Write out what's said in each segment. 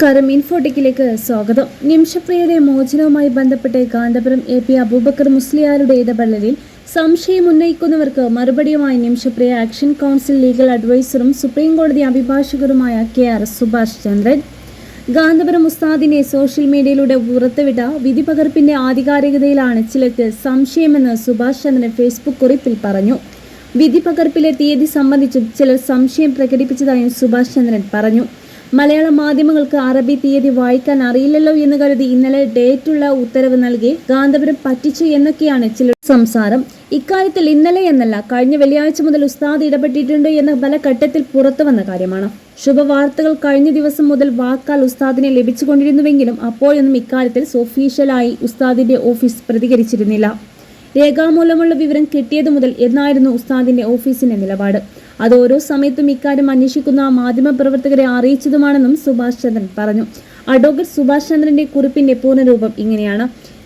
നമസ്കാരം. ഇൻഫോടെക്കിലേക്ക് സ്വാഗതം. നിമിഷപ്രിയയുടെ മോചനവുമായി ബന്ധപ്പെട്ട് കാന്തപുരം AP അബൂബക്കർ മുസ്ലിയാരുടെ ഇടപെടലിൽ സംശയം ഉന്നയിക്കുന്നവർക്ക് മറുപടിയുമായി നിമിഷപ്രിയ ആക്ഷൻ കൗൺസിൽ ലീഗൽ അഡ്വൈസറും സുപ്രീം കോടതി അഭിഭാഷകരുമായ KR സുഭാഷ് ചന്ദ്രൻ കാന്തപുരം ഉസ്താദിനെ സോഷ്യൽ മീഡിയയിലൂടെ പുറത്തുവിട്ട വിധി പകർപ്പിന്റെ ആധികാരികതയിലാണ് ചിലർക്ക് സംശയമെന്ന് സുഭാഷ് ചന്ദ്രൻ ഫേസ്ബുക്ക് കുറിപ്പിൽ പറഞ്ഞു. വിധി പകർപ്പിലെ തീയതി സംബന്ധിച്ചും ചിലർ സംശയം പ്രകടിപ്പിച്ചതായും സുഭാഷ് ചന്ദ്രൻ പറഞ്ഞു. മലയാള മാധ്യമങ്ങൾക്ക് അറബി തീയതി വായിക്കാൻ അറിയില്ലല്ലോ എന്ന് കരുതി ഇന്നലെ ഡേറ്റുള്ള ഉത്തരവ് നൽകി കാന്തപുരം പറ്റിച്ചു എന്നൊക്കെയാണ് ചില സംസാരം. ഇക്കാര്യത്തിൽ ഇന്നലെ എന്നല്ല, കഴിഞ്ഞ വെള്ളിയാഴ്ച മുതൽ ഉസ്താദ് ഇടപെട്ടിട്ടുണ്ട് എന്ന പല ഘട്ടത്തിൽ പുറത്തു വന്ന കാര്യമാണ്. ശുഭവാർത്തകൾ കഴിഞ്ഞ ദിവസം മുതൽ വാക്കാൽ ഉസ്താദിനെ ലഭിച്ചുകൊണ്ടിരുന്നുവെങ്കിലും അപ്പോഴൊന്നും ഇക്കാര്യത്തിൽ ഒഫീഷ്യലായി ഉസ്താദിന്റെ ഓഫീസ് പ്രതികരിച്ചിരുന്നില്ല. രേഖാമൂലമുള്ള വിവരം കിട്ടിയതു മുതൽ എന്നായിരുന്നു ഉസ്താദിന്റെ ഓഫീസിന്റെ നിലപാട്. അത് ഓരോ സമയത്തും ഇക്കാര്യം അന്വേഷിക്കുന്ന മാധ്യമപ്രവർത്തകരെ അറിയിച്ചതുമാണെന്നും സുഭാഷ് ചന്ദ്രൻ പറഞ്ഞു. അഡ്വക്കേറ്റ് സുഭാഷ് ചന്ദ്രന്റെ കുറിപ്പിന്റെ പൂർണ്ണരൂപം ഇങ്ങനെയാണ്.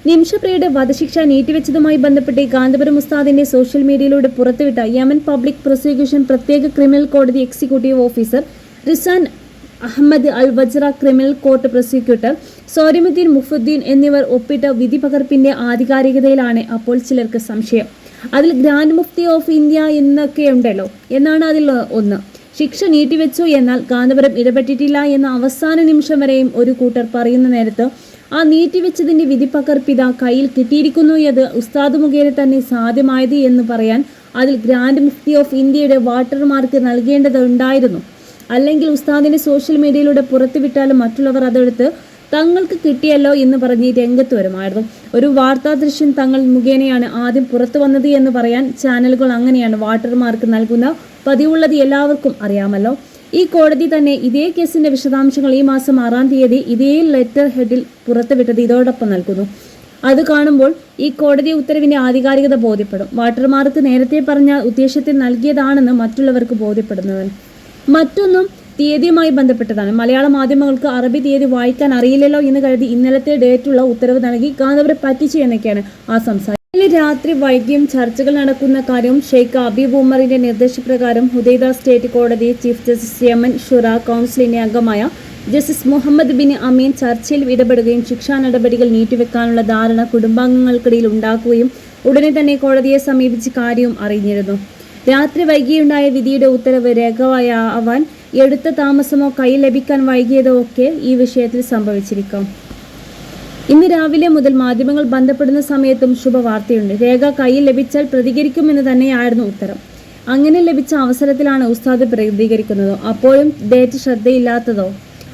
നിമിഷപ്രിയയുടെ വധശിക്ഷ നീട്ടിവെച്ചതുമായി ബന്ധപ്പെട്ട് കാന്തപുരം ഉസ്താദിന്റെ സോഷ്യൽ മീഡിയയിലൂടെ പുറത്തുവിട്ട യമൻ പബ്ലിക് പ്രോസിക്യൂഷൻ പ്രത്യേക ക്രിമിനൽ കോടതി എക്സിക്യൂട്ടീവ് ഓഫീസർ റിസാൻ അഹമ്മദ് അൽ വജ്ര, ക്രിമിനൽ കോർട്ട് പ്രോസിക്യൂട്ടർ സോരിമുദ്ദീൻ മുഫുദ്ദീൻ എന്നിവർ ഒപ്പിട്ട വിധി പകർപ്പിന്റെ ആധികാരികതയിലാണ് അപ്പോൾ ചിലർക്ക് സംശയം. അതിൽ ഗ്രാൻഡ് മുഫ്തി ഓഫ് ഇന്ത്യ എന്നൊക്കെയുണ്ടല്ലോ എന്നാണ് അതിൽ ഒന്ന്. ശിക്ഷ നീട്ടിവെച്ചു എന്നാൽ കാന്തപുരം ഇടപെട്ടിട്ടില്ല എന്ന അവസാന നിമിഷം വരെയും ഒരു കൂട്ടർ പറയുന്ന നേരത്ത് ആ നീട്ടിവെച്ചതിന്റെ വിധി പകർപ്പിത കയ്യിൽ കിട്ടിയിരിക്കുന്നു. അത് ഉസ്താദ് മുഖേന തന്നെ സാധ്യമായത് എന്ന് പറയാൻ അതിൽ ഗ്രാൻഡ് മുഫ്തി ഓഫ് ഇന്ത്യയുടെ വാട്ടർമാർക്ക് നൽകേണ്ടതുണ്ടായിരുന്നു. അല്ലെങ്കിൽ ഉസ്താദിന്റെ സോഷ്യൽ മീഡിയയിലൂടെ പുറത്തുവിട്ടാലും മറ്റുള്ളവർ അതെടുത്ത് തങ്ങൾക്ക് കിട്ടിയല്ലോ എന്ന് പറഞ്ഞ് രംഗത്ത് വരുമായിരുന്നു. ഒരു വാർത്താ ദൃശ്യം തങ്ങൾ മുഖേനയാണ് ആദ്യം പുറത്തു വന്നത് എന്ന് പറയാൻ ചാനലുകൾ അങ്ങനെയാണ് വാട്ടർമാർക്ക് നൽകുന്ന പതിവുള്ളത് എല്ലാവർക്കും അറിയാമല്ലോ. ഈ കോടതി തന്നെ ഇതേ കേസിന്റെ വിശദാംശങ്ങൾ ഈ മാസം 6-ാം തീയതി ഇതേ ലെറ്റർ ഹെഡിൽ പുറത്തുവിട്ടത് ഇതോടൊപ്പം നൽകുന്നു. അത് കാണുമ്പോൾ ഈ കോടതി ഉത്തരവിന്റെ ആധികാരികത ബോധ്യപ്പെടും. വാട്ടർമാർക്ക് നേരത്തെ പറഞ്ഞ ഉദ്ദേശത്തിൽ നൽകിയതാണെന്ന് മറ്റുള്ളവർക്ക് ബോധ്യപ്പെടുന്നതിന്. മറ്റൊന്നും തീയതിയുമായി ബന്ധപ്പെട്ടതാണ്. മലയാള മാധ്യമങ്ങൾക്ക് അറബി തീയതി വായിക്കാൻ അറിയില്ലല്ലോ എന്ന് കരുതി ഇന്നലത്തെ ഡേറ്റുള്ള ഉത്തരവ് നൽകി കാന്തപുരം പറ്റിച്ചു എന്നൊക്കെയാണ് ആ സംസാരം. ഇന്നലെ രാത്രി വൈകിയും ചർച്ചകൾ നടക്കുന്ന കാര്യവും ഷെയ്ഖ് അബീബ് ഉമറിന്റെ നിർദ്ദേശപ്രകാരം ഹുദൈദ സ്റ്റേറ്റ് കോടതി ചീഫ് ജസ്റ്റിസ് യമൻ ഷുറ കൗൺസിലിന്റെ അംഗമായ ജസ്റ്റിസ് മുഹമ്മദ് ബിൻ അമീൻ ചർച്ചയിൽ ഇടപെടുകയും ശിക്ഷാ നടപടികൾ നീട്ടിവെക്കാനുള്ള ധാരണ കുടുംബാംഗങ്ങൾക്കിടയിൽ ഉണ്ടാക്കുകയും ഉടനെ തന്നെ കോടതിയെ സമീപിച്ച് കാര്യവും അറിഞ്ഞിരുന്നു. രാത്രി വൈകിയുണ്ടായ വിധിയുടെ ഉത്തരവ് രേഖയാവാൻ എടുത്ത താമസമോ കയ്യിൽ ലഭിക്കാൻ വൈകിയതോ ഒക്കെ ഈ വിഷയത്തിൽ സംഭവിച്ചിരിക്കാം. ഇന്ന് രാവിലെ മുതൽ മാധ്യമങ്ങൾ ബന്ധപ്പെടുന്ന സമയത്തും ശുഭവാർത്തയുണ്ട്. രേഖ കയ്യിൽ ലഭിച്ചാൽ പ്രതികരിക്കുമെന്ന് തന്നെയായിരുന്നു ഉത്തരം. അങ്ങനെ ലഭിച്ച അവസരത്തിലാണ് ഉസ്താദ് പ്രതികരിക്കുന്നതോ അപ്പോഴും ഡേറ്റ് ശ്രദ്ധയില്ലാത്തതോ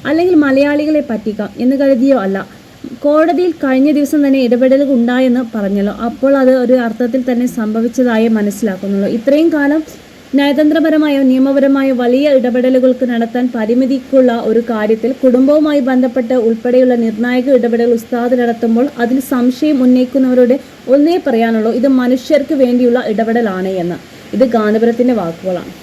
അല്ലെങ്കിൽ മലയാളികളെ പറ്റിക്കാം എന്ന് കരുതിയോ അല്ല. കോടതിയിൽ കഴിഞ്ഞ ദിവസം തന്നെ ഇടപെടലുകൾ ഉണ്ടായെന്ന് പറഞ്ഞല്ലോ. അപ്പോൾ അത് ഒരു അർത്ഥത്തിൽ തന്നെ സംഭവിച്ചതായി മനസ്സിലാക്കുന്നുള്ളൂ. ഇത്രയും കാലം നയതന്ത്രപരമായോ നിയമപരമായോ വലിയ ഇടപെടലുകൾക്ക് നടത്താൻ പരിമിതിക്കുള്ള ഒരു കാര്യത്തിൽ കുടുംബവുമായി ബന്ധപ്പെട്ട് ഉൾപ്പെടെയുള്ള നിർണായക ഇടപെടൽ ഉസ്താദ് നടത്തുമ്പോൾ അതിൽ സംശയം ഉന്നയിക്കുന്നവരോട് ഒന്നേ പറയാനുള്ളൂ, ഇത് മനുഷ്യർക്ക് വേണ്ടിയുള്ള ഇടപെടലാണ് എന്ന്. ഇത് കാന്തപുരത്തിന്റെ വാക്കുകളാണ്.